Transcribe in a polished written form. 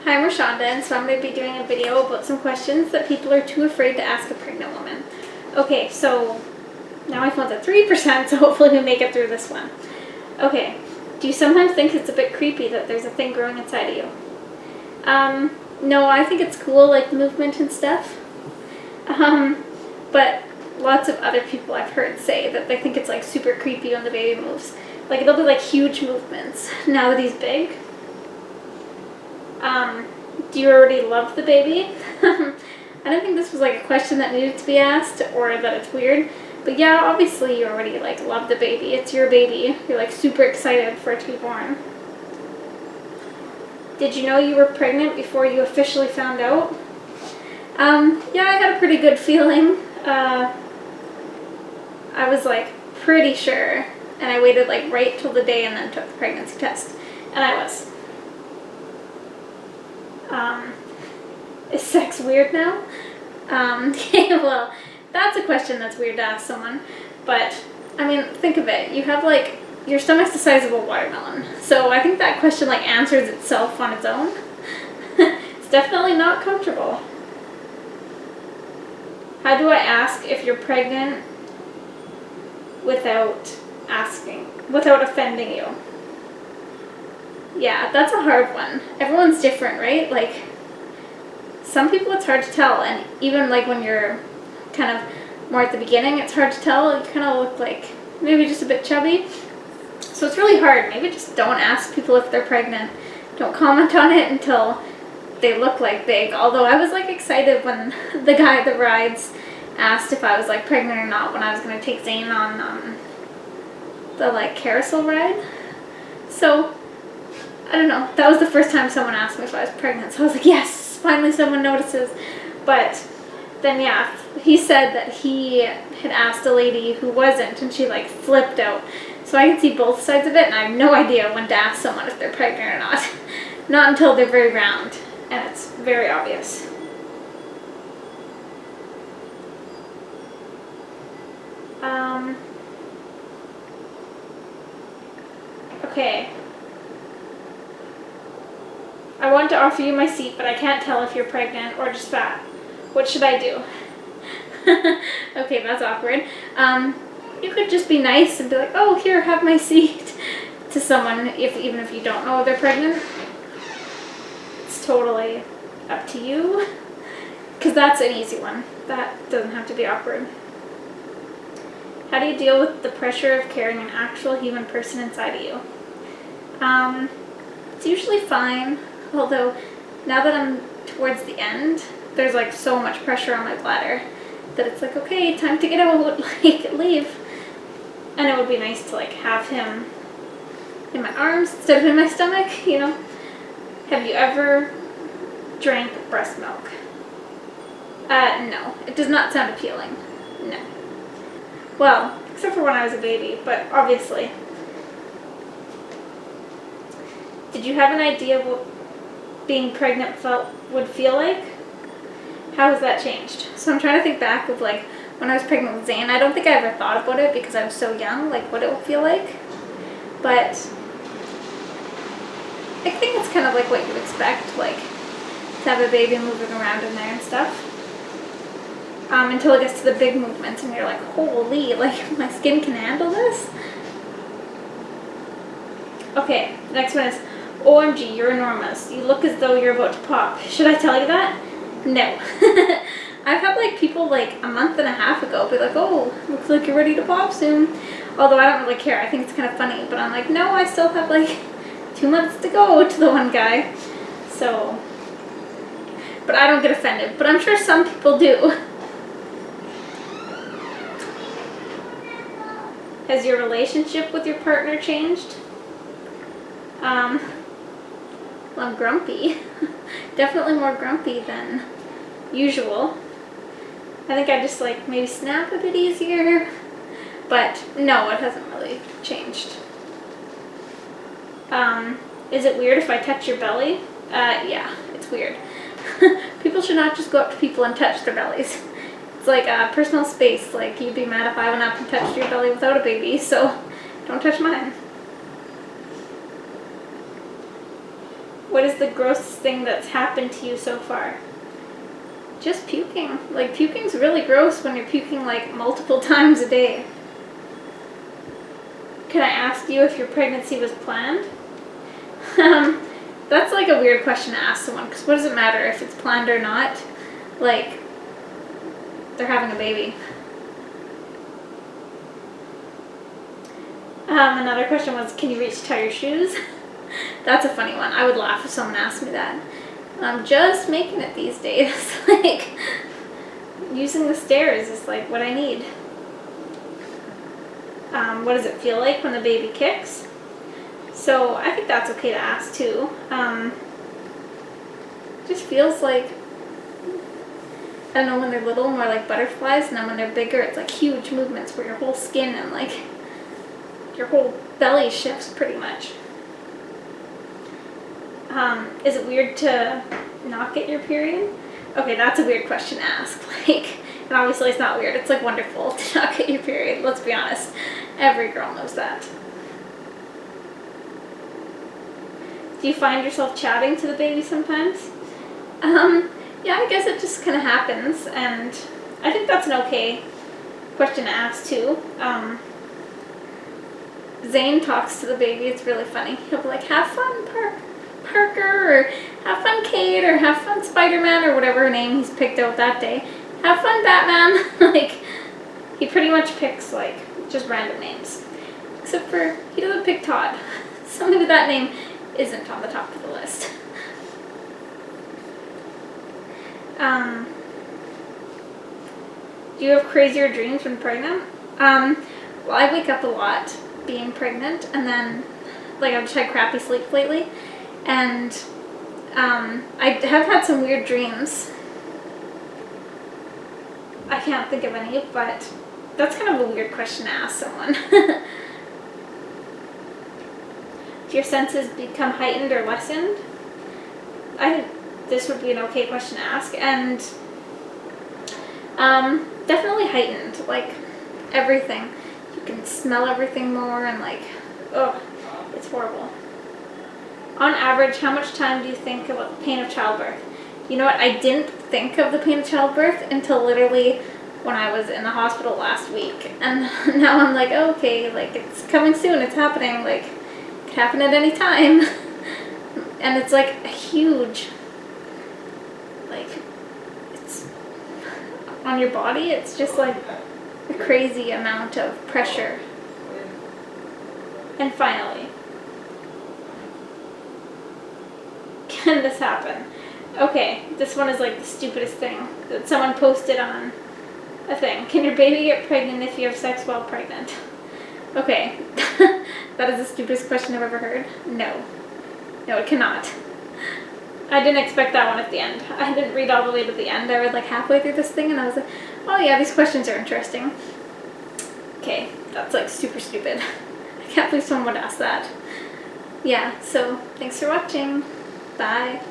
Hi, I'm Rashonda, and so I'm going to be doing a video about some questions that people are too afraid to ask a pregnant woman. Okay, so now my phone's at 3%, so hopefully we make it through this one. Okay, do you sometimes think it's a bit creepy that there's a thing growing inside of you? No, I think it's cool, like movement and stuff. But lots of other people I've heard say that they think it's like super creepy when the baby moves. Like it'll be like huge movements now that he's big. Do you already love the baby? I don't think this was like a question that needed to be asked or that it's weird. But yeah, obviously you already like love the baby. It's your baby. You're like super excited for it to be born. Did you know you were pregnant before you officially found out? Yeah, I had a pretty good feeling. I was like pretty sure, and I waited like right till the day and then took the pregnancy test, and I was. Is sex weird now? Yeah, well, that's a question that's weird to ask someone, but I mean, think of it. You have like, your stomach's the size of a watermelon, so I think that question like answers itself on its own. It's definitely not comfortable. How do I ask if you're pregnant without offending you? Yeah, that's a hard one. Everyone's different, right? Like, some people it's hard to tell, and even like when you're kind of more at the beginning, it's hard to tell. You kind of look like maybe just a bit chubby. So it's really hard. Maybe just don't ask people if they're pregnant. Don't comment on it until they look like big. Although I was like excited when the guy at the rides asked if I was like pregnant or not when I was going to take Zane on the like carousel ride. So I don't know. That was the first time someone asked me if I was pregnant. So I was like, yes, finally someone notices. But then yeah, he said that he had asked a lady who wasn't, and she like flipped out. So I can see both sides of it, and I have no idea when to ask someone if they're pregnant or not. Not until they're very round, and it's very obvious. Okay. I want to offer you my seat, but I can't tell if you're pregnant or just fat. What should I do? Okay, that's awkward. You could just be nice and be like, oh, here, have my seat, to someone, even if you don't know they're pregnant. It's totally up to you, because that's an easy one. That doesn't have to be awkward. How do you deal with the pressure of carrying an actual human person inside of you? It's usually fine, although now that I'm towards the end, there's like so much pressure on my bladder that it's like, okay, time to get out, like leave. And it would be nice to like have him in my arms instead of in my stomach, you know. Have you ever drank breast milk? No, it does not sound appealing. No. Well, except for when I was a baby, but obviously. Did you have an idea of what being pregnant would feel like? How has that changed? So I'm trying to think back of like when I was pregnant with Zane. I don't think I ever thought about it because I was so young, like what it would feel like. But I think it's kind of like what you'd expect, like to have a baby moving around in there and stuff. Until it gets to the big movements and you're like, holy, like my skin can handle this? Okay, the next one is, OMG, you're enormous. You look as though you're about to pop. Should I tell you that? No. I've had like people like a month and a half ago be like, oh, looks like you're ready to pop soon. Although I don't really care. I think it's kind of funny. But I'm like, no, I still have like 2 months to go to the one guy. So, but I don't get offended. But I'm sure some people do. Has your relationship with your partner changed? Well, I'm grumpy. Definitely more grumpy than usual. I think I just like maybe snap a bit easier. But no, it hasn't really changed. Is it weird if I touch your belly? Yeah, it's weird. People should not just go up to people and touch their bellies. It's like personal space. Like, you'd be mad if I went up and touched your belly without a baby, so don't touch mine. What is the grossest thing that's happened to you so far? Just puking. Like, puking's really gross when you're puking like multiple times a day. Can I ask you if your pregnancy was planned? That's like a weird question to ask someone, because what does it matter if it's planned or not? Like, they're having a baby. Another question was, can you reach to tie your shoes? That's a funny one. I would laugh if someone asked me that. I'm just making it these days. Like, using the stairs is like what I need. What does it feel like when the baby kicks? So I think that's okay to ask too. Just feels like, I don't know, when they're little, more like butterflies, and then when they're bigger, it's like huge movements where your whole skin and like your whole belly shifts pretty much. Is it weird to not get your period? Okay, that's a weird question to ask. Like, and obviously it's not weird. It's like wonderful to not get your period. Let's be honest. Every girl knows that. Do you find yourself chatting to the baby sometimes? Yeah, I guess it just kind of happens, and I think that's an okay question to ask too. Zane talks to the baby. It's really funny. He'll be like, have fun, Parker, or have fun, Kate, or have fun, Spider-Man, or whatever name he's picked out that day. Have fun, Batman. Like, he pretty much picks, like, just random names. Except for, he doesn't pick Todd. Somebody with that name isn't on the top of the list. Do you have crazier dreams when pregnant? Well, I wake up a lot being pregnant, and then, like, I've just had crappy sleep lately, and I have had some weird dreams. I can't think of any, but that's kind of a weird question to ask someone. Do your senses become heightened or lessened? I think this would be an okay question to ask, and definitely heightened, like everything. You can smell everything more, and like, oh, it's horrible. On average, how much time do you think about the pain of childbirth? You know what, I didn't think of the pain of childbirth until literally when I was in the hospital last week, and now I'm like, oh, okay, like, it's coming soon, it's happening, like, it could happen at any time. And it's like a huge, like, it's on your body, it's just like a crazy amount of pressure. And finally, can this happen? Okay, this one is like the stupidest thing that someone posted on a thing. Can your baby get pregnant if you have sex while pregnant? Okay, that is the stupidest question I've ever heard. No. No, it cannot. I didn't expect that one at the end. I didn't read all the way to the end. I read like halfway through this thing and I was like, oh yeah, these questions are interesting. Okay, that's like super stupid. I can't believe someone would ask that. Yeah, so thanks for watching. Bye.